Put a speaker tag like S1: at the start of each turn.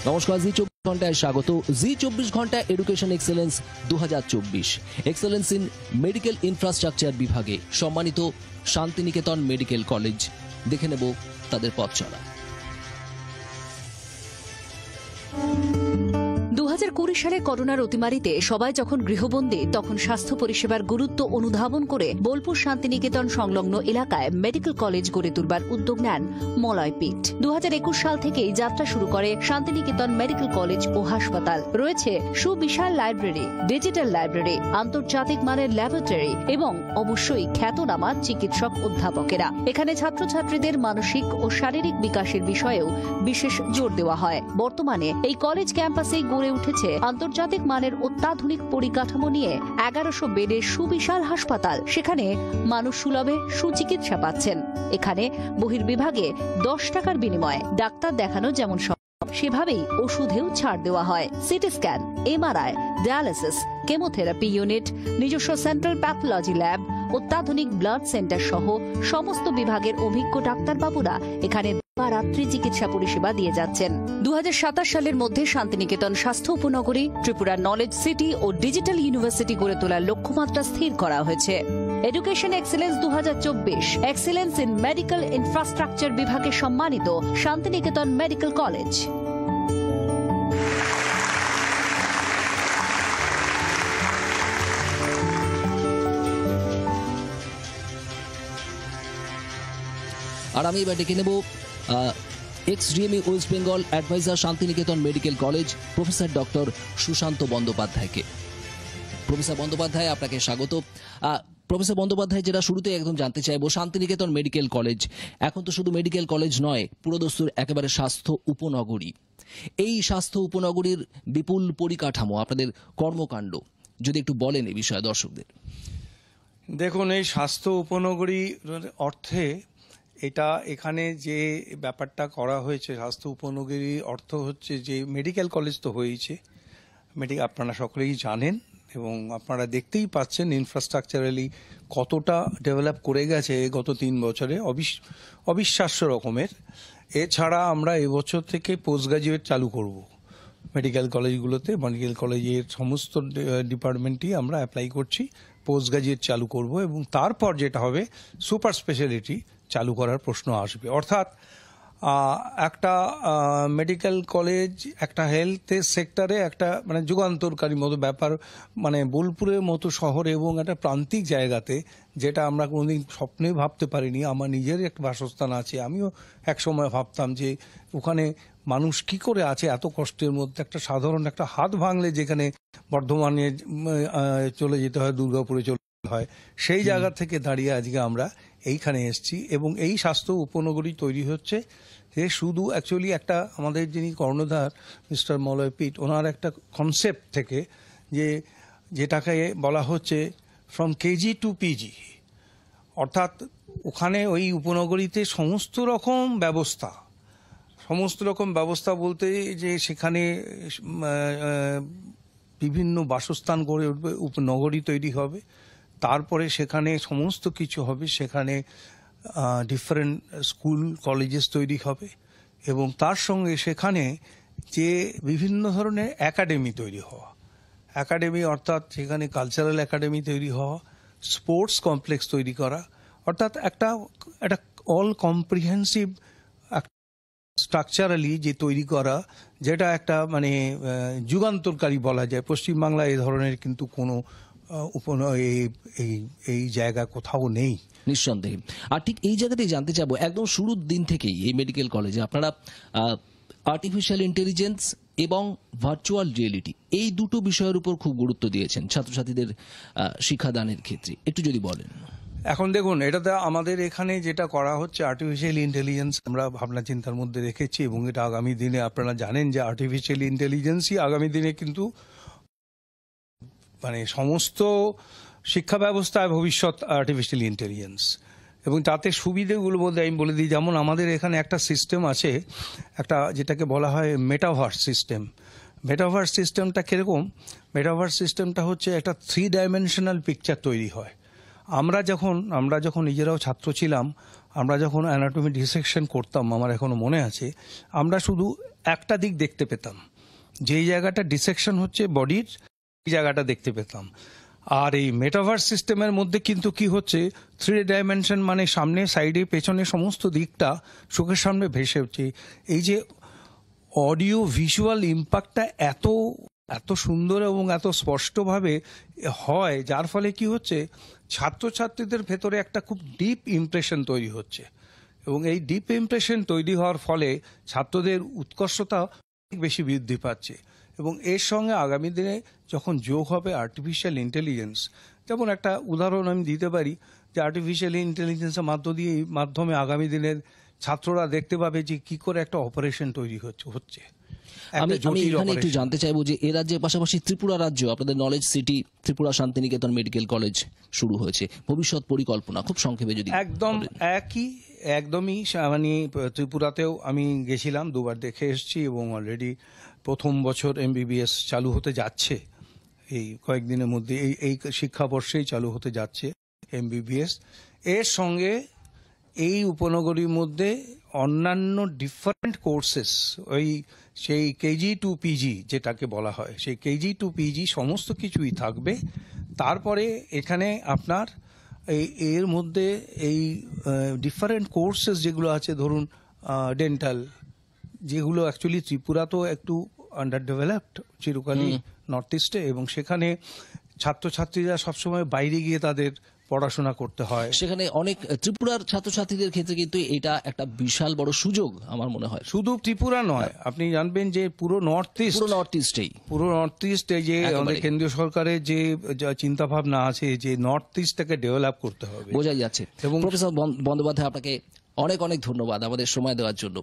S1: নমস্কার, জি 24 ঘন্টায় স্বাগত। জি 24 ঘন্টা education excellence 2024 excellence in medical infrastructure বিভাগে সম্মানিত শান্তিনিকেতন মেডিকেল কলেজ। দেখে নেব তাদের পথ চলা।
S2: 2020 সালে করোনার অতিমারিতে সবাই যখন গৃহবন্দী, তখন স্বাস্থ্য পরিষেবার গুরুত্ব অনুধাবন করে বোলপুর শান্তিনিকেতন সংলগ্ন এলাকায় মেডিকেল কলেজ গড়ে তুলবার উদ্যোগ নেন মলয় পীঠ। 2021 সাল থেকেই যাত্রা শুরু করে শান্তিনিকেতন মেডিকেল কলেজ ও হাসপাতাল। রয়েছে সুবিশাল লাইব্রেরি, ডিজিটাল লাইব্রেরি, আন্তর্জাতিক মানের ল্যাবরেটরি এবং অবশ্যই খ্যাতনামা চিকিৎসক অধ্যাপকেরা। এখানে ছাত্রছাত্রীদের মানসিক ও শারীরিক বিকাশের বিষয়েও বিশেষ জোর দেওয়া হয়। বর্তমানে এই কলেজ ক্যাম্পাসে গড়ে উঠেছে আন্তর্জাতিক মানের অত্যাধুনিক পরিকাঠামো নিয়ে 1100 বেডের সুবিশাল হাসপাতাল। সেখানে মানুষ সুলভে সুচিকিৎসা পাচ্ছেন। এখানে বহির্বিভাগে 10 টাকার বিনিময়ে ডাক্তার দেখানো যেমন সেভাবেই ওষুধেও ছাড় দেওয়া হয়। CT scan, MRI, dialysis, chemotherapy unit, নিজস্ব সেন্ট্রাল প্যাথোলজি ল্যাব, অত্যাধুনিক ব্লাড সেন্টার সহ সমস্ত বিভাগের অভিজ্ঞ ডাক্তারবাবুরা এখানে রাত্রি চিকিৎসা পরিষেবা দিয়ে যাচ্ছেন। 2027 সালের মধ্যে শান্তিনিকেতন স্বাস্থ্য উপনগরী, ত্রিপুরা নলেজ সিটি ও ডিজিটাল ইউনিভার্সিটি গড়ে তোলার লক্ষ্যমাত্রা স্থির করা হয়েছে। Education excellence 2024 excellence in medical infrastructure বিভাগে সম্মানিত শান্তিনিকেতন মেডিকেল কলেজ।
S1: আর আমি এবার ডেকে নেব ex DME west Bengal adviser Santiniketan medical college professor doctor Sushanta বন্দ্যোপাধ্যায়কে। প্রফেসর বন্দ্যোপাধ্যায়, আপনাকে স্বাগত। প্রফেসর বন্দ্যোপাধ্যায়, যেটা শুরুতে একদম জানতে চাইবো, শান্তিনিকেতন মেডিকেল কলেজ এখন তো শুধু মেডিকেল কলেজ নয়, পুরোদস্তুর একেবারে স্বাস্থ্য উপনগরী। এই স্বাস্থ্য উপনগরীর বিপুল পরিকাঠামো, আপনাদের কর্মকাণ্ড যদি একটু বলেন এই বিষয়ে দর্শকদের।
S3: দেখুন, এই স্বাস্থ্য উপনগরী অর্থে এটা এখানে যে ব্যাপারটা করা হয়েছে, স্বাস্থ্য উপনগরী অর্থ হচ্ছে যে মেডিকেল কলেজ তো হয়েছে, আপনারা সকলেই জানেন এবং আপনারা দেখতেই পাচ্ছেন ইনফ্রাস্ট্রাকচারালি কতটা ডেভেলপ করে গেছে গত 3 বছরে, অবিশ্বাস্য রকমের। এছাড়া আমরা এবছর থেকে পোস্ট গ্রাজুয়েট চালু করব মেডিকেল কলেজগুলোতে। মেডিকেল কলেজের সমস্ত ডিপার্টমেন্টই আমরা অ্যাপ্লাই করছি, পোস্ট গ্রাজুয়েট চালু করব এবং তারপর যেটা হবে সুপার স্পেশালিটি চালু করার প্রশ্ন আসবে। অর্থাৎ একটা মেডিকেল কলেজ একটা হেলথ সেক্টরে একটা মানে যুগান্তরকারী মতো ব্যাপার, মানে বোলপুরের মতো শহরে এবং একটা প্রান্তিক জায়গাতে, যেটা আমরা কোনোদিন স্বপ্নে ভাবতে পারিনি। আমার নিজের একটা বাসস্থান আছে, আমিও একসময় ভাবতাম যে ওখানে মানুষ কি করে আছে এত কষ্টের মধ্যে। একটা সাধারণ একটা হাত ভাঙলে যেখানে বর্ধমানে চলে যেতে হয়, দুর্গাপুরে চলে হয়, সেই জায়গা থেকে দাঁড়িয়ে আজকে আমরা এইখানে এসছি এবং এই স্বাস্থ্য উপনগরী তৈরি হচ্ছে। যে শুধু অ্যাকচুয়ালি একটা আমাদের যিনি কর্ণধার মিস্টার মলয় পীঠ, ওনার একটা কনসেপ্ট থেকে যেটাকে বলা হচ্ছে ফ্রম কেজি টু পিজি, অর্থাৎ ওখানে ওই উপনগরীতে সমস্ত রকম ব্যবস্থা বলতে যে সেখানে বিভিন্ন বাসস্থান গড়ে উঠবে, উপনগরী তৈরি হবে, তারপরে সেখানে সমস্ত কিছু হবে, সেখানে ডিফারেন্ট স্কুল কলেজেস তৈরি হবে এবং তার সঙ্গে সেখানে যে বিভিন্ন ধরনের একাডেমি তৈরি হওয়া, একাডেমি অর্থাৎ সেখানে কালচারাল একাডেমি তৈরি হওয়া, স্পোর্টস কমপ্লেক্স তৈরি করা, অর্থাৎ একটা অল কম্প্রিহেন্সিভ স্ট্রাকচারালি যে তৈরি করা, যেটা একটা মানে যুগান্তরকারী বলা যায়। পশ্চিমবাংলায় এই ধরনের কিন্তু কোনো এই জায়গা কোথাও নেই,
S1: নিঃসন্দেহে। আর ঠিক এই জায়গাতেই জানতে চাবো, একদম শুরুর দিন থেকেই এই মেডিকেল কলেজে আপনারা আর্টিফিশিয়াল ইন্টেলিজেন্স এবং ভার্চুয়াল রিয়েলিটি এই দুটো বিষয়ের উপর খুব গুরুত্ব দিয়েছেন ছাত্রছাত্রীদের শিক্ষাদানের ক্ষেত্রে, একটু যদি বলেন।
S3: এখন দেখুন, এটাতে আমাদের এখানে যেটা করা হচ্ছে আর্টিফিশিয়াল ইন্টেলিজেন্স আমরা ভাবনা চিন্তার মধ্যে রেখেছি এবং এটা আগামী দিনে আপনারা জানেন যে আর্টিফিশিয়াল ইন্টেলিজেন্সই আগামী দিনে কিন্তু মানে সমস্ত শিক্ষা ব্যবস্থায় ভবিষ্যৎ আর্টিফিশিয়াল ইন্টেলিজেন্স। এবং তাতে সুবিধেগুলো বলতে আমি বলে দিই, যেমন আমাদের এখানে একটা সিস্টেম আছে, একটা যেটাকে বলা হয় মেটাভার্স সিস্টেম। মেটাভার্স সিস্টেমটা কীরকম? মেটাভার্স সিস্টেমটা হচ্ছে একটা 3 ডাইমেনশনাল পিকচার তৈরি হয়। আমরা যখন নিজেরাও ছাত্র ছিলাম, আমরা যখন অ্যানাটমি ডিসেকশন করতাম, আমার এখনো মনে আছে, আমরা শুধু একটা দিক দেখতে পেতাম, যেই জায়গাটা ডিসেকশন হচ্ছে বডির, এই জায়গাটা দেখতে পেতাম। আর এই মেটাভার্স সিস্টেমের মধ্যে কিন্তু কি হচ্ছে, 3 ডাইমেনশন, মানে সামনে, সাইডে, পেছনে সমস্ত দিকটা চোখের সামনে ভেসে হচ্ছে। এই যে অডিও ভিজুয়াল ইম্প্যাক্টটা এত সুন্দর এবং এত স্পষ্টভাবে হয়, যার ফলে কি হচ্ছে, ছাত্রছাত্রীদের ভেতরে একটা খুব ডিপ ইমপ্রেশন তৈরি হচ্ছে, এবং এই ডিপ ইমপ্রেশন তৈরি হওয়ার ফলে ছাত্রদের উৎকর্ষতা অনেক বেশি বৃদ্ধি পাচ্ছে। এবং এর সঙ্গে আগামী দিনে যখন যোগ হবে আর্টিফিশিয়াল ইন্টেলিজেন্স, যেমন একটা উদাহরণ আমি দিতে পারি, যে আর্টিফিশিয়াল ইন্টেলিজেন্সের মাধ্যমে আগামী দিনের ছাত্ররা দেখতে পাবে যে কি করে একটা অপারেশন তৈরি হচ্ছে।
S1: আমি
S3: একটা
S1: আমি
S3: জটিল
S1: এখানে একটু
S3: operation।
S1: জানতে চাইবো যে এ রাজ্যের পাশাপাশি ত্রিপুরা রাজ্য, আপনাদের knowledge city Tripura Santiniketan medical college শুরু হয়েছে, ভবিষ্যৎ পরিকল্পনা খুব সংক্ষেপে যদি
S3: একদমই মানে ত্রিপুরাতেও আমি গেছিলাম, 2বার দেখে এসেছি, এবং অলরেডি প্রথম বছর MBBS চালু হতে যাচ্ছে, এই কয়েকদিনের মধ্যে, এই শিক্ষাবর্ষেই চালু হতে যাচ্ছে MBBS। এর সঙ্গে এই উপনগরীর মধ্যে অন্যান্য ডিফারেন্ট কোর্সেস, সেই KG to PG যেটাকে বলা হয়, সেই KG to PG সমস্ত কিছুই থাকবে। তারপরে এখানে আপনার এর মধ্যে এই ডিফারেন্ট কোর্সেস যেগুলো আছে, ধরুন ডেন্টাল, যেগুলো অ্যাকচুয়ালি ত্রিপুরা তো একটু আন্ডার ডেভেলপড চিরকালই নর্থ ইস্টে, এবং সেখানে ছাত্রছাত্রীরা সবসময় বাইরে গিয়ে তাদের পড়াশোনা করতে হয়।
S1: সেখানে অনেক ত্রিপুরার ছাত্রছাত্রীদের ক্ষেত্রে কিন্তু এটা একটা বিশাল বড় সুযোগ আমার মনে হয়।
S3: শুধু ত্রিপুরা নয়, আপনি জানবেন যে পুরো নর্থ
S1: ইস্টেই
S3: এই যে আমাদের কেন্দ্রীয় সরকারের যে চিন্তা ভাবনা আছে, যে নর্থ ইস্টটাকে ডেভেলপ করতে হবে,
S1: বোঝাই যাচ্ছে।
S3: এবং
S1: প্রফেসর বন্দ্যোপাধ্যায়, আপনাকে অনেক অনেক ধন্যবাদ আমাদের সময় দেওয়ার জন্য।